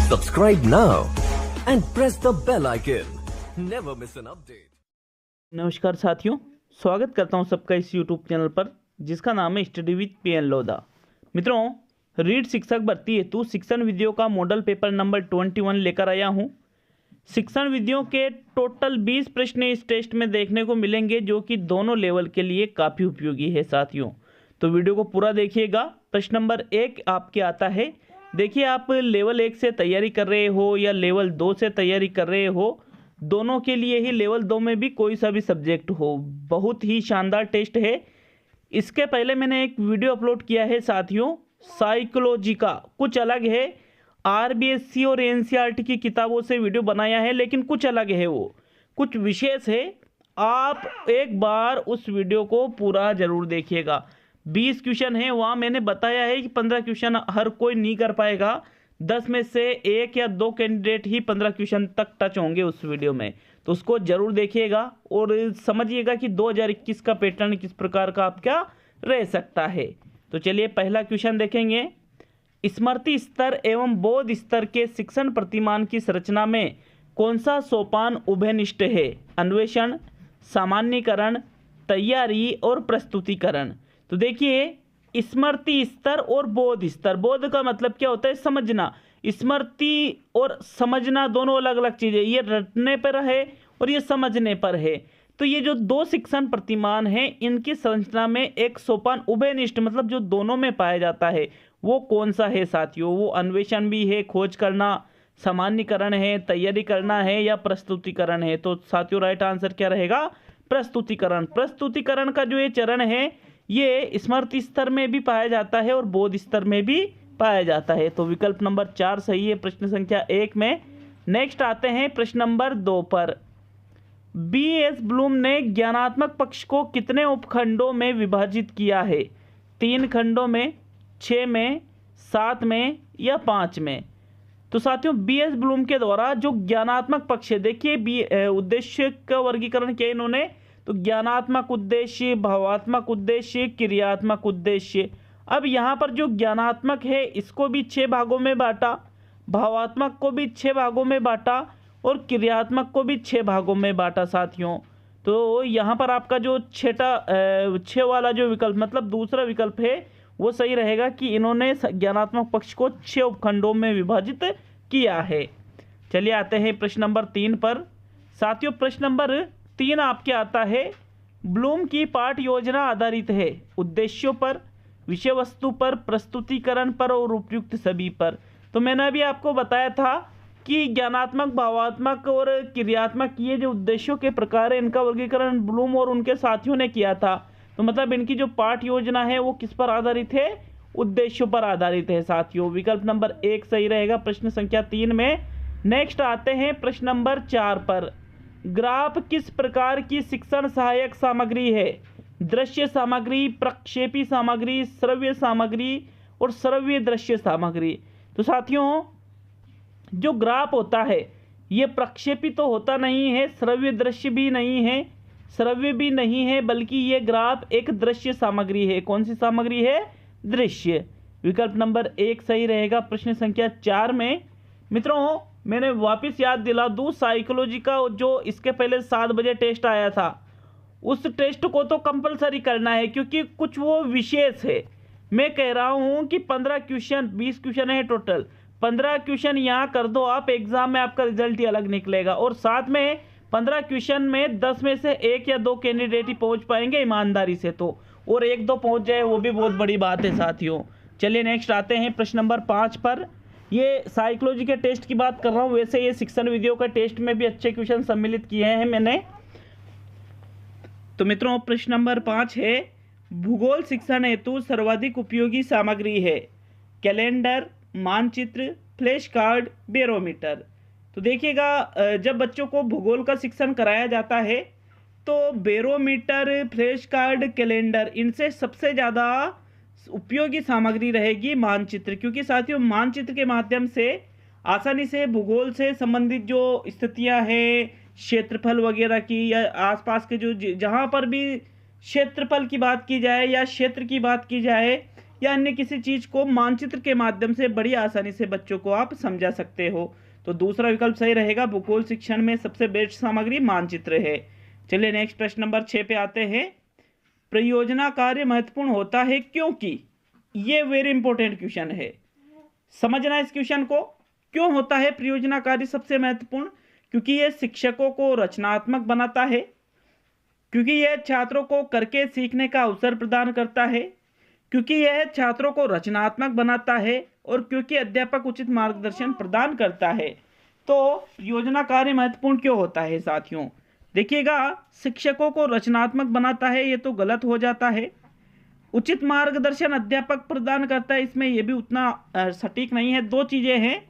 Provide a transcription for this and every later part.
Subscribe now and press the bell icon. Never miss an update. नमस्कार साथियों, स्वागत करता हूं सबका इस YouTube चैनल पर जिसका नाम है स्टडी विद PN लोधा। मित्रों, रीड शिक्षक भर्ती हेतु शिक्षण विधियों का मॉडल पेपर नंबर 21 लेकर आया हूं। शिक्षण विधियों के टोटल 20 प्रश्न इस टेस्ट में देखने को मिलेंगे जो कि दोनों लेवल के लिए काफ़ी उपयोगी है साथियों। तो वीडियो को पूरा देखिएगा। प्रश्न नंबर 1 आपके आता है। देखिए, आप लेवल 1 से तैयारी कर रहे हो या लेवल 2 से तैयारी कर रहे हो, दोनों के लिए ही लेवल 2 में भी कोई सा भी सब्जेक्ट हो, बहुत ही शानदार टेस्ट है। इसके पहले मैंने एक वीडियो अपलोड किया है साथियों, साइकोलॉजी का, कुछ अलग है। RBSC और NCERT की किताबों से वीडियो बनाया है, लेकिन कुछ अलग है, वो कुछ विशेष है। आप एक बार उस वीडियो को पूरा जरूर देखिएगा। 20 क्वेश्चन है, वहाँ मैंने बताया है कि 15 क्वेश्चन हर कोई नहीं कर पाएगा। 10 में से 1 या 2 कैंडिडेट ही 15 क्वेश्चन तक टच होंगे उस वीडियो में, तो उसको जरूर देखिएगा और समझिएगा कि 2021 का पैटर्न किस प्रकार का आपका रह सकता है। तो चलिए पहला क्वेश्चन देखेंगे। स्मृति स्तर एवं बोध स्तर के शिक्षण प्रतिमान की संरचना में कौन सा सोपान उभयनिष्ठ है? अन्वेषण, सामान्यीकरण, तैयारी और प्रस्तुतिकरण। तो देखिए, स्मृति स्तर और बोध स्तर, बोध का मतलब क्या होता है? समझना। स्मृति और समझना दोनों अलग अलग चीजें, ये रटने पर है और ये समझने पर है। तो ये जो दो शिक्षण प्रतिमान हैं, इनकी संरचना में एक सोपान उभयनिष्ठ मतलब जो दोनों में पाया जाता है, वो कौन सा है साथियों? वो अन्वेषण भी है, खोज करना, सामान्यीकरण है, तैयारी करना है या प्रस्तुतिकरण है? तो साथियों राइट आंसर क्या रहेगा? प्रस्तुतिकरण। प्रस्तुतिकरण का जो ये चरण है, ये स्मृति स्तर में भी पाया जाता है और बोध स्तर में भी पाया जाता है। तो विकल्प नंबर 4 सही है प्रश्न संख्या 1 में। नेक्स्ट आते हैं प्रश्न नंबर 2 पर। BS ब्लूम ने ज्ञानात्मक पक्ष को कितने उपखंडों में विभाजित किया है? 3 खंडों में, 6 में, 7 में या 5 में? तो साथियों BS ब्लूम के द्वारा जो ज्ञानात्मक पक्ष है, देखिए उद्देश्य का वर्गीकरण किया इन्होंने, तो ज्ञानात्मक उद्देश्य, भावात्मक उद्देश्य, क्रियात्मक उद्देश्य। अब यहाँ पर जो ज्ञानात्मक है इसको भी 6 भागों में बांटा, भावात्मक को भी 6 भागों में बांटा और क्रियात्मक को भी 6 भागों में बांटा साथियों। तो यहाँ पर आपका जो 6 वाला जो विकल्प मतलब दूसरा विकल्प है वो सही रहेगा कि इन्होंने ज्ञानात्मक पक्ष को 6 उपखंडों में विभाजित किया है। चलिए आते हैं प्रश्न नंबर 3 पर। साथियों प्रश्न नंबर 3 आपके आता है। ब्लूम की पाठ योजना आधारित है उद्देश्यों पर, विषय वस्तु पर, प्रस्तुतिकरण पर और उपयुक्त सभी पर। तो मैंने अभी आपको बताया था कि ज्ञानात्मक, भावात्मक और क्रियात्मक ये जो उद्देश्यों के प्रकार है, इनका वर्गीकरण ब्लूम और उनके साथियों ने किया था। तो मतलब इनकी जो पाठ योजना है वो किस पर आधारित है? उद्देश्यों पर आधारित है साथियों। विकल्प नंबर 1 सही रहेगा प्रश्न संख्या 3 में। नेक्स्ट आते हैं प्रश्न नंबर 4 पर। ग्राफ किस प्रकार की शिक्षण सहायक सामग्री है? दृश्य सामग्री, प्रक्षेपी सामग्री, श्रव्य सामग्री और श्रव्य दृश्य सामग्री। तो साथियों जो ग्राफ होता है ये प्रक्षेपी तो होता नहीं है, श्रव्य दृश्य भी नहीं है, श्रव्य भी नहीं है, बल्कि ये ग्राफ एक दृश्य सामग्री है। कौन सी सामग्री है? दृश्य। विकल्प नंबर 1 सही रहेगा प्रश्न संख्या 4 में। मित्रों मैंने वापस याद दिला दूँ, साइकोलॉजी का जो इसके पहले 7 बजे टेस्ट आया था, उस टेस्ट को तो कंपलसरी करना है क्योंकि कुछ वो विशेष है। मैं कह रहा हूँ कि 15 क्वेश्चन, 20 क्वेश्चन है टोटल, 15 क्वेश्चन यहाँ कर दो आप, एग्जाम में आपका रिजल्ट ही अलग निकलेगा। और साथ में 15 क्वेश्चन में 10 में से 1 या 2 कैंडिडेट ही पहुँच पाएंगे ईमानदारी से, तो और 1-2 पहुँच जाए वो भी बहुत बड़ी बात है साथियों। चलिए नेक्स्ट आते हैं प्रश्न नंबर 5 पर। ये साइकोलॉजी के टेस्ट की बात कर रहा हूँ, वैसे ये शिक्षण विधियों का टेस्ट में भी अच्छे क्वेश्चन सम्मिलित किए हैं मैंने। तो मित्रों प्रश्न नंबर 5 है। भूगोल शिक्षण हेतु सर्वाधिक उपयोगी सामग्री है? कैलेंडर, मानचित्र, फ्लैश कार्ड, बैरोमीटर। तो देखिएगा जब बच्चों को भूगोल का शिक्षण कराया जाता है तो बैरोमीटर, फ्लैश कार्ड, कैलेंडर, इनसे सबसे ज़्यादा उपयोगी सामग्री रहेगी मानचित्र, क्योंकि साथियों मानचित्र के माध्यम से आसानी से भूगोल से संबंधित जो स्थितियां हैं, क्षेत्रफल वगैरह की या आसपास के जो जहां पर भी क्षेत्रफल की बात की जाए या क्षेत्र की बात की जाए या अन्य किसी चीज को मानचित्र के माध्यम से बड़ी आसानी से बच्चों को आप समझा सकते हो। तो दूसरा विकल्प सही रहेगा। भूगोल शिक्षण में सबसे बेस्ट सामग्री मानचित्र है। चलिए नेक्स्ट प्रश्न नंबर 6 पे आते हैं। परियोजना कार्य महत्वपूर्ण होता है क्योंकि, ये वेरी इंपॉर्टेंट क्वेश्चन है, समझना इस क्वेश्चन को। क्यों होता है परियोजना कार्य सबसे महत्वपूर्ण? क्योंकि यह शिक्षकों को रचनात्मक बनाता है, क्योंकि यह छात्रों को करके सीखने का अवसर प्रदान करता है, क्योंकि यह छात्रों को रचनात्मक बनाता है, और क्योंकि अध्यापक उचित मार्गदर्शन प्रदान करता है। तो परियोजना कार्य महत्वपूर्ण क्यों होता है साथियों? देखिएगा, शिक्षकों को रचनात्मक बनाता है, ये तो गलत हो जाता है। उचित मार्गदर्शन अध्यापक प्रदान करता है, इसमें यह भी उतना सटीक नहीं है। दो चीजें हैं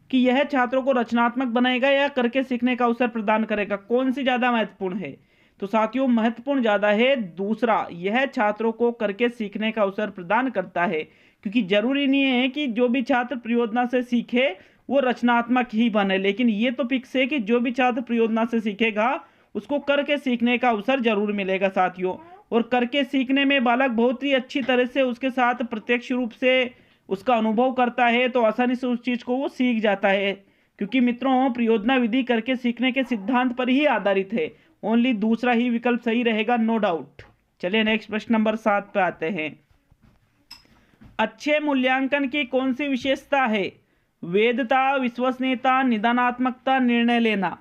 कि यह छात्रों को रचनात्मक बनाएगा या करके सीखने का अवसर प्रदान करेगा, कौन सी ज्यादा महत्वपूर्ण है? तो साथियों महत्वपूर्ण ज्यादा है दूसरा, यह छात्रों को करके सीखने का अवसर प्रदान करता है। क्योंकि जरूरी नहीं है कि जो भी छात्र परियोजना से सीखे वो रचनात्मक ही बने, लेकिन ये तो फिक्स है कि जो भी छात्र परियोजना से सीखेगा उसको करके सीखने का अवसर जरूर मिलेगा साथियों। और करके सीखने में बालक बहुत ही अच्छी तरह से उसके साथ प्रत्यक्ष रूप से उसका अनुभव करता है, तो आसानी से उस चीज को वो सीख जाता है। क्योंकि मित्रों परियोजना विधि करके सीखने के सिद्धांत पर ही आधारित है। ओनली दूसरा ही विकल्प सही रहेगा, नो डाउट। चलिए नेक्स्ट प्रश्न नंबर 7 पे आते हैं। अच्छे मूल्यांकन की कौन सी विशेषता है? वैधता, विश्वसनीयता, निदानात्मकता, निर्णय लेना।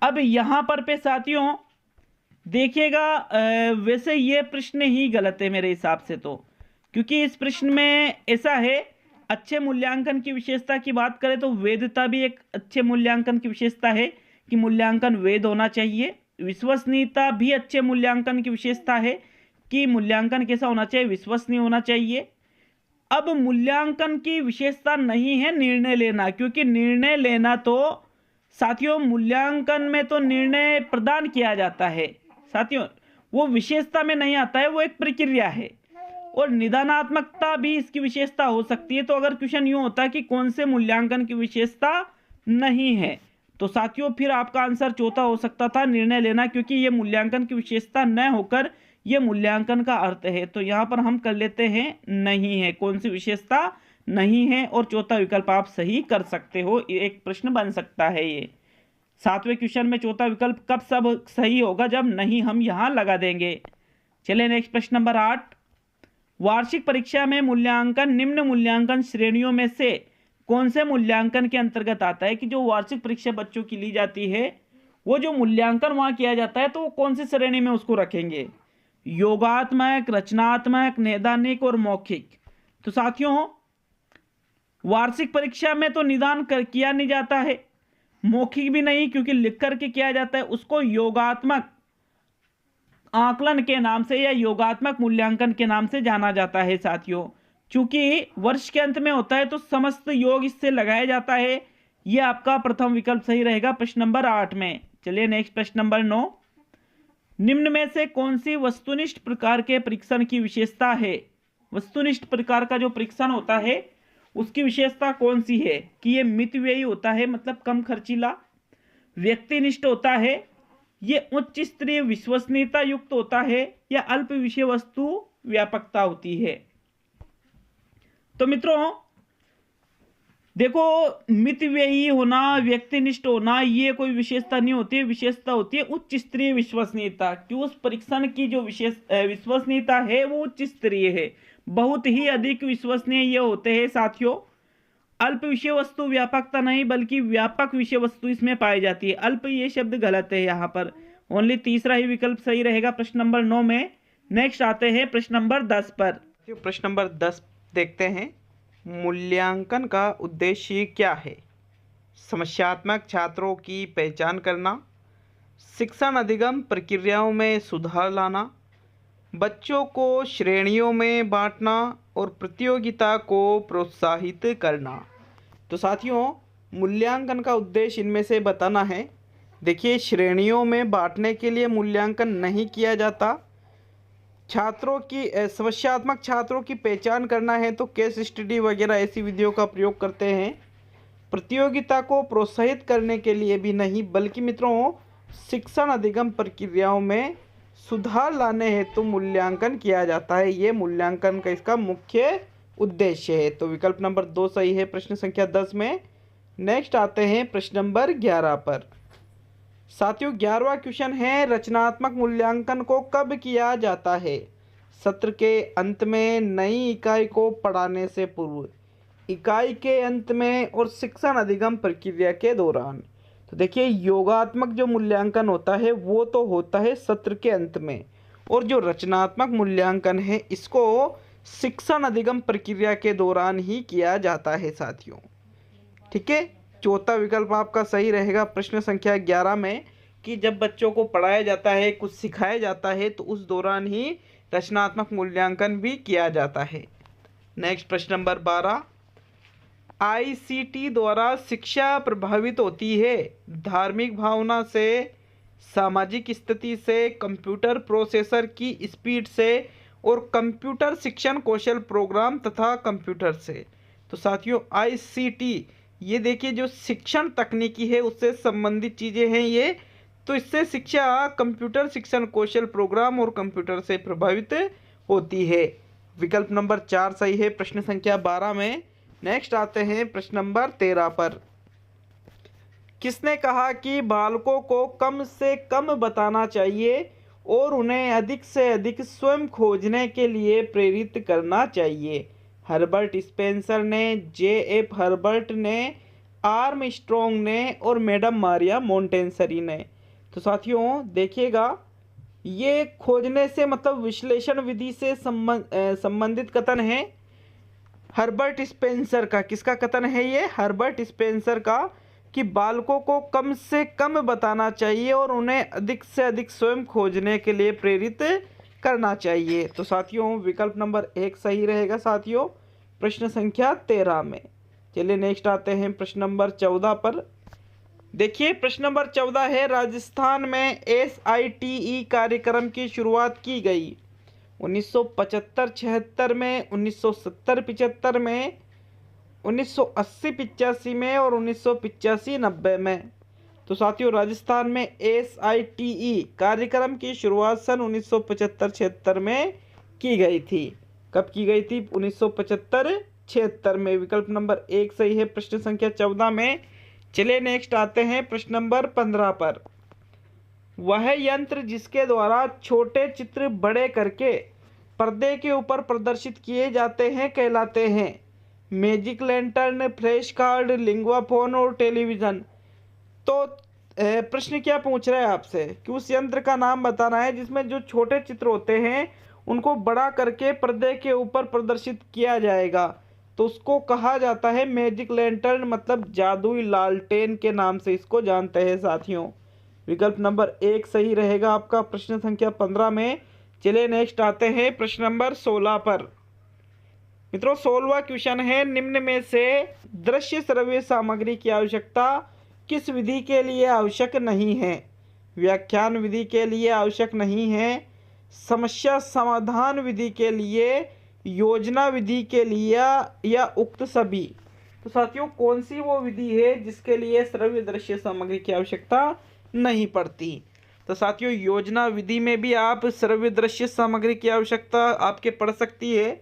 अब यहां पर पे साथियों देखिएगा, वैसे ये प्रश्न ही गलत है मेरे हिसाब से तो, क्योंकि इस प्रश्न में ऐसा है, अच्छे मूल्यांकन की विशेषता की बात करें तो वैधता भी एक अच्छे मूल्यांकन की विशेषता है कि मूल्यांकन वैध होना चाहिए। विश्वसनीयता भी अच्छे मूल्यांकन की विशेषता है कि मूल्यांकन कैसा होना चाहिए, विश्वसनीय होना चाहिए। अब मूल्यांकन की विशेषता नहीं है निर्णय लेना, क्योंकि निर्णय लेना तो साथियों मूल्यांकन में तो निर्णय प्रदान किया जाता है साथियों, वो विशेषता में नहीं आता है, वो एक प्रक्रिया है। और निदानात्मकता भी इसकी विशेषता हो सकती है। तो अगर क्वेश्चन यूं होता है कि कौन से मूल्यांकन की विशेषता नहीं है, तो साथियों फिर आपका आंसर चौथा हो सकता था, निर्णय लेना, क्योंकि ये मूल्यांकन की विशेषता न होकर ये मूल्यांकन का अर्थ है। तो यहां पर हम कर लेते हैं नहीं है, कौन सी विशेषता नहीं है, और चौथा विकल्प आप सही कर सकते हो। एक प्रश्न बन सकता है ये 7वें क्वेश्चन में चौथा विकल्प कब सब सही होगा, जब नहीं हम यहां लगा देंगे। चलिए नेक्स्ट प्रश्न नंबर 8। वार्षिक परीक्षा में मूल्यांकन निम्न मूल्यांकन श्रेणियों में से कौन से मूल्यांकन के अंतर्गत आता है? कि जो वार्षिक परीक्षा बच्चों की ली जाती है, वो जो मूल्यांकन वहां किया जाता है, तो वो कौन सी श्रेणी में उसको रखेंगे? योगात्मक, रचनात्मक, नैदानिक और मौखिक। तो साथियों वार्षिक परीक्षा में तो निदान किया नहीं जाता है, मौखिक भी नहीं, क्योंकि लिख करके किया जाता है, उसको योगात्मक आकलन के नाम से या योगात्मक मूल्यांकन के नाम से जाना जाता है साथियों। चूंकि वर्ष के अंत में होता है तो समस्त योग इससे लगाया जाता है। यह आपका प्रथम विकल्प सही रहेगा प्रश्न नंबर 8 में। चलिए नेक्स्ट प्रश्न नंबर 9। निम्न में से कौन सी वस्तुनिष्ठ प्रकार के परीक्षण की विशेषता है? वस्तुनिष्ठ प्रकार का जो परीक्षण होता है उसकी विशेषता कौन सी है? कि ये मितव्ययी होता है, मतलब कम खर्चीला, व्यक्तिनिष्ठ होता है, ये उच्च स्तरीय विश्वसनीयता युक्त होता है, या अल्प विषय वस्तु व्यापकता होती है। तो मित्रों देखो, मितव्ययी होना, व्यक्तिनिष्ठ होना, ये कोई विशेषता नहीं होती है, विशेषता होती है उच्च स्तरीय विश्वसनीयता, कि उस परीक्षण की जो विश्वसनीयता है वो उच्च स्तरीय है, बहुत ही अधिक विश्वसनीय ये होते हैं साथियों। अल्प विषय वस्तु व्यापकता नहीं, बल्कि व्यापक विषय वस्तु इसमें पाई जाती है। अल्प ये शब्द गलत है यहाँ पर, ओनली तीसरा ही विकल्प सही रहेगा प्रश्न नंबर 9 में। नेक्स्ट आते हैं प्रश्न नंबर 10 पर। प्रश्न नंबर 10 देखते हैं। मूल्यांकन का उद्देश्य क्या है? समस्यात्मक छात्रों की पहचान करना, शिक्षण अधिगम प्रक्रियाओं में सुधार लाना, बच्चों को श्रेणियों में बांटना और प्रतियोगिता को प्रोत्साहित करना। तो साथियों मूल्यांकन का उद्देश्य इनमें से बताना है। देखिए, श्रेणियों में बांटने के लिए मूल्यांकन नहीं किया जाता। छात्रों की समस्यात्मक छात्रों की पहचान करना है तो केस स्टडी वगैरह ऐसी विधियों का प्रयोग करते हैं। प्रतियोगिता को प्रोत्साहित करने के लिए भी नहीं, बल्कि मित्रों शिक्षण अधिगम प्रक्रियाओं में सुधार लाने हेतु मूल्यांकन किया जाता है। ये मूल्यांकन का इसका मुख्य उद्देश्य है। तो विकल्प नंबर 2 सही है प्रश्न संख्या 10 में। नेक्स्ट आते हैं प्रश्न नंबर 11 पर। साथियों 11वां क्वेश्चन है, रचनात्मक मूल्यांकन को कब किया जाता है? सत्र के अंत में, नई इकाई को पढ़ाने से पूर्व, इकाई के अंत में और शिक्षण अधिगम प्रक्रिया के दौरान। तो देखिए योगात्मक जो मूल्यांकन होता है वो तो होता है सत्र के अंत में, और जो रचनात्मक मूल्यांकन है इसको शिक्षण अधिगम प्रक्रिया के दौरान ही किया जाता है साथियों। ठीक है, चौथा विकल्प आपका सही रहेगा प्रश्न संख्या 11 में, कि जब बच्चों को पढ़ाया जाता है, कुछ सिखाया जाता है, तो उस दौरान ही रचनात्मक मूल्यांकन भी किया जाता है। नेक्स्ट प्रश्न नंबर 12, आईसीटी द्वारा शिक्षा प्रभावित होती है धार्मिक भावना से, सामाजिक स्थिति से, कंप्यूटर प्रोसेसर की स्पीड से और कंप्यूटर शिक्षण कौशल प्रोग्राम तथा कंप्यूटर से। तो साथियों आईसीटी ये देखिए जो शिक्षण तकनीकी है उससे संबंधित चीज़ें हैं ये, तो इससे शिक्षा कंप्यूटर शिक्षण कौशल प्रोग्राम और कंप्यूटर से प्रभावित होती है। विकल्प नंबर 4 सही है प्रश्न संख्या 12 में। नेक्स्ट आते हैं प्रश्न नंबर 13 पर। किसने कहा कि बालकों को कम से कम बताना चाहिए और उन्हें अधिक से अधिक स्वयं खोजने के लिए प्रेरित करना चाहिए? हर्बर्ट स्पेंसर ने, जे.एफ. हर्बर्ट ने, आर्मस्ट्रॉन्ग ने और मैडम मारिया मोंटेसरी ने। तो साथियों देखिएगा ये खोजने से मतलब विश्लेषण विधि से संबंधित कथन है हर्बर्ट स्पेंसर का। किसका कथन है ये? हर्बर्ट स्पेंसर का, कि बालकों को कम से कम बताना चाहिए और उन्हें अधिक से अधिक स्वयं खोजने के लिए प्रेरित करना चाहिए। तो साथियों विकल्प नंबर 1 सही रहेगा साथियों प्रश्न संख्या 13 में। चलिए नेक्स्ट आते हैं प्रश्न नंबर 14 पर। देखिए प्रश्न नंबर 14 है, राजस्थान में SITE कार्यक्रम की शुरुआत की गई 1975-76 में, 1970-75 में, 1980-85 में और 1985-90 में। तो साथियों राजस्थान में SITE कार्यक्रम की शुरुआत सन 1975-76 में की गई थी। कब की गई थी? 1975-76 में। विकल्प नंबर 1 सही है प्रश्न संख्या 14 में। चलिए नेक्स्ट आते हैं प्रश्न नंबर 15 पर। वह यंत्र जिसके द्वारा छोटे चित्र बड़े करके पर्दे के ऊपर प्रदर्शित किए जाते हैं कहलाते हैं? Magic lantern, flash card, lingua phone और टेलीविज़न। तो प्रश्न क्या पूछ रहा है आपसे कि उस यंत्र का नाम बताना है जिसमें जो छोटे चित्र होते हैं उनको बड़ा करके पर्दे के ऊपर प्रदर्शित किया जाएगा। तो उसको कहा जाता है मैजिक लैंटर्न, मतलब जादुई लालटेन के नाम से इसको जानते हैं साथियों। विकल्प नंबर 1 सही रहेगा आपका प्रश्न संख्या 15 में। चलिए नेक्स्ट आते हैं प्रश्न नंबर 16 पर। मित्रों 16वां क्वेश्चन है, निम्न में से दृश्य श्रव्य सामग्री की आवश्यकता किस विधि के लिए आवश्यक नहीं है? व्याख्यान विधि के लिए आवश्यक नहीं है, समस्या समाधान विधि के लिए, योजना विधि के लिए या उक्त सभी। तो साथियों कौन सी वो विधि है जिसके लिए श्रव्य दृश्य सामग्री की आवश्यकता नहीं पड़ती? तो साथियों योजना विधि में भी आप श्रव्य दृश्य सामग्री की आवश्यकता आपके पड़ सकती है,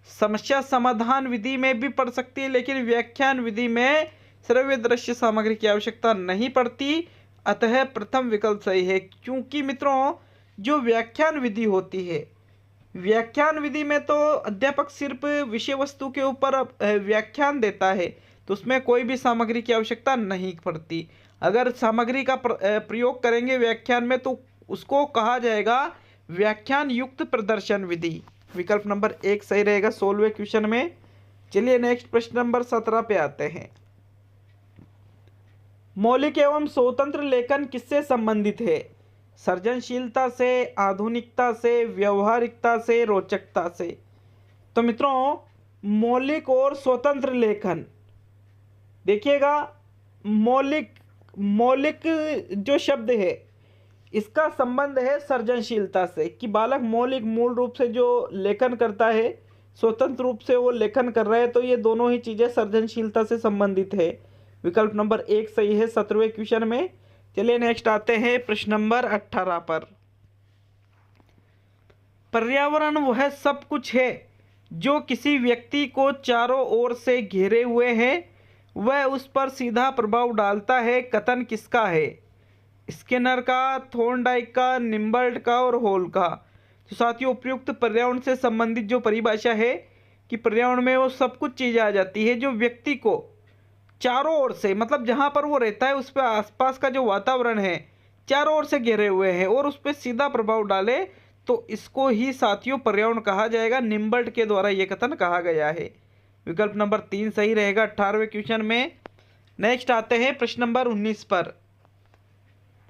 समस्या समाधान विधि में भी पड़ सकती है, लेकिन व्याख्यान विधि में श्रव्य दृश्य सामग्री की आवश्यकता नहीं पड़ती। अतः प्रथम विकल्प सही है, क्योंकि मित्रों जो व्याख्यान विधि होती है, व्याख्यान विधि में तो अध्यापक सिर्फ विषय वस्तु के ऊपर व्याख्यान देता है, तो उसमें कोई भी सामग्री की आवश्यकता नहीं पड़ती। अगर सामग्री का प्रयोग करेंगे व्याख्यान में तो उसको कहा जाएगा व्याख्यान युक्त प्रदर्शन विधि। विकल्प नंबर 1 सही रहेगा 16वें क्वेश्चन में। चलिए नेक्स्ट प्रश्न नंबर 17 पे आते हैं। मौलिक एवं स्वतंत्र लेखन किससे संबंधित है? सृजनशीलता से, आधुनिकता से, व्यवहारिकता से, रोचकता से। तो मित्रों मौलिक और स्वतंत्र लेखन देखिएगा, मौलिक जो शब्द है इसका संबंध है सृजनशीलता से, कि बालक मौलिक मूल रूप से जो लेखन करता है, स्वतंत्र रूप से वो लेखन कर रहा है, तो ये दोनों ही चीज़ें सृजनशीलता से संबंधित है। विकल्प नंबर 1 सही है 17वें क्वेश्चन में। चलिए नेक्स्ट आते हैं प्रश्न नंबर 18 पर। पर्यावरण वह सब कुछ है जो किसी व्यक्ति को चारों ओर से घेरे हुए है, वह उस पर सीधा प्रभाव डालता है। कथन किसका है? स्किनर का, थॉर्नडाइक का, निम्बल्ट का और हॉल का। तो साथियों उपयुक्त पर्यावरण से संबंधित जो परिभाषा है कि पर्यावरण में वो सब कुछ चीज़ें आ जाती है जो व्यक्ति को चारों ओर से, मतलब जहाँ पर वो रहता है उस पर आसपास का जो वातावरण है चारों ओर से घेरे हुए हैं और उस पर सीधा प्रभाव डाले, तो इसको ही साथियों पर्यावरण कहा जाएगा। निम्बल्ट के द्वारा यह कथन कहा गया है। विकल्प नंबर 3 सही रहेगा 18वें क्वेश्चन में। नेक्स्ट आते हैं प्रश्न नंबर 19 पर।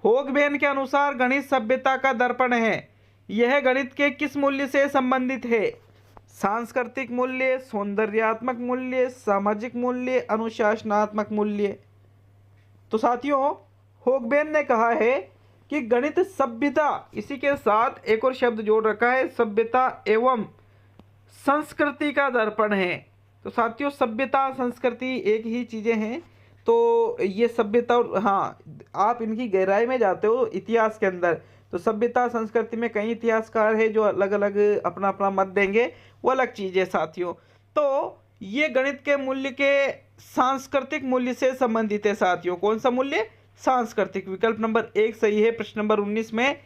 होगबेन के अनुसार गणित सभ्यता का दर्पण है। यह गणित के किस मूल्य से संबंधित है? सांस्कृतिक मूल्य, सौंदर्यात्मक मूल्य, सामाजिक मूल्य, अनुशासनात्मक मूल्य। तो साथियों होगबेन ने कहा है कि गणित सभ्यता, इसी के साथ एक और शब्द जोड़ रखा है, सभ्यता एवं संस्कृति का दर्पण है। तो साथियों सभ्यता संस्कृति एक ही चीज़ें हैं। तो ये सभ्यता, हाँ आप इनकी गहराई में जाते हो इतिहास के अंदर, तो सभ्यता संस्कृति में कई इतिहासकार हैं जो अलग अलग अपना अपना मत देंगे, वो अलग चीज़ है साथियों। तो ये गणित के मूल्य के सांस्कृतिक मूल्य से संबंधित है साथियों। कौन सा मूल्य? सांस्कृतिक। विकल्प नंबर 1 सही है प्रश्न नंबर 19 में।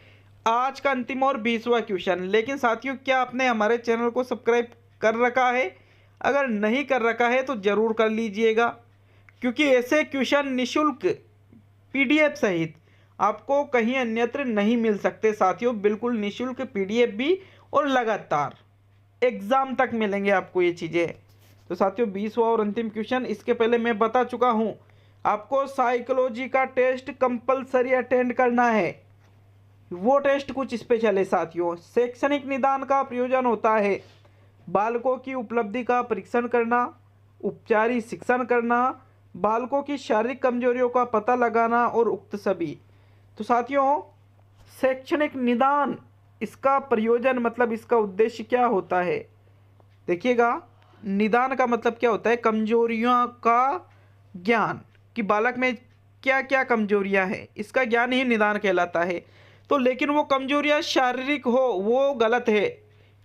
आज का अंतिम और 20वां क्वेश्चन। लेकिन साथियों क्या आपने हमारे चैनल को सब्सक्राइब कर रखा है? अगर नहीं कर रखा है तो ज़रूर कर लीजिएगा, क्योंकि ऐसे क्वेश्चन निःशुल्क PDF सहित आपको कहीं अन्यत्र नहीं मिल सकते साथियों। बिल्कुल निःशुल्क PDF भी, और लगातार एग्जाम तक मिलेंगे आपको ये चीज़ें। तो साथियों 20वां और अंतिम क्वेश्चन, इसके पहले मैं बता चुका हूँ आपको साइकोलॉजी का टेस्ट कंपलसरी अटेंड करना है। वो टेस्ट कुछ स्पेशल है साथियों। शैक्षणिक निदान का प्रयोजन होता है बालकों की उपलब्धि का परीक्षण करना, उपचारिक शिक्षण करना, बालकों की शारीरिक कमजोरियों का पता लगाना और उक्त सभी। तो साथियों शैक्षणिक निदान, इसका प्रयोजन मतलब इसका उद्देश्य क्या होता है? देखिएगा, निदान का मतलब क्या होता है? कमजोरियों का ज्ञान, कि बालक में क्या क्या कमजोरियां हैं, इसका ज्ञान ही निदान कहलाता है। तो लेकिन वो कमजोरियां शारीरिक हो वो गलत है।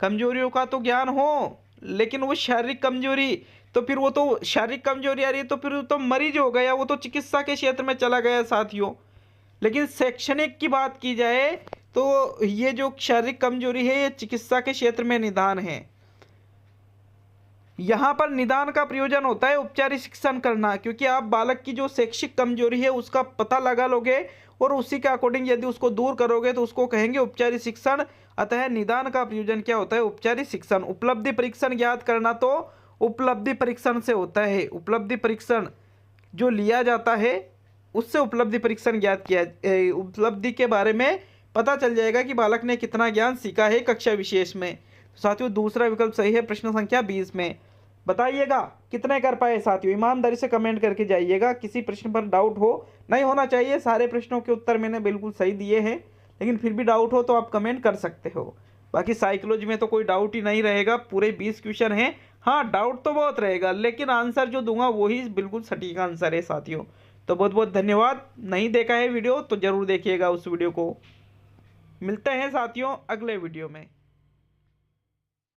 कमजोरियों का तो ज्ञान हो, लेकिन वो शारीरिक कमजोरी, तो फिर वो तो शारीरिक कमजोरी आ रही है तो फिर वो तो मरीज हो गया, वो तो चिकित्सा के क्षेत्र में चला गया साथियों। लेकिन शैक्षणिक की बात की जाए तो ये जो शारीरिक कमजोरी है ये चिकित्सा के क्षेत्र में निदान है। यहाँ पर निदान का प्रयोजन होता है उपचारिक शिक्षण करना, क्योंकि आप बालक की जो शैक्षिक कमजोरी है उसका पता लगा लोगे और उसी के अकॉर्डिंग यदि उसको दूर करोगे तो उसको कहेंगे उपचारिक शिक्षण। अतः निदान का प्रयोजन क्या होता है? उपचारिक शिक्षण। उपलब्धि परीक्षण ज्ञात करना तो उपलब्धि परीक्षण से होता है। उपलब्धि परीक्षण जो लिया जाता है उससे उपलब्धि परीक्षण ज्ञात किया, उपलब्धि के बारे में पता चल जाएगा कि बालक ने कितना ज्ञान सीखा है कक्षा विशेष में। साथियों दूसरा विकल्प सही है प्रश्न संख्या 20 में। बताइएगा कितने कर पाए साथियों, ईमानदारी से कमेंट करके जाइएगा। किसी प्रश्न पर डाउट हो, नहीं होना चाहिए, सारे प्रश्नों के उत्तर मैंने बिल्कुल सही दिए हैं, लेकिन फिर भी डाउट हो तो आप कमेंट कर सकते हो। बाकी साइकोलॉजी में तो कोई डाउट ही नहीं रहेगा, पूरे 20 क्वेश्चन हैं। हाँ डाउट तो बहुत रहेगा, लेकिन आंसर जो दूंगा वही बिल्कुल सटीक आंसर है साथियों। तो बहुत बहुत धन्यवाद। नहीं देखा है वीडियो तो ज़रूर देखिएगा उस वीडियो को। मिलते हैं साथियों अगले वीडियो में।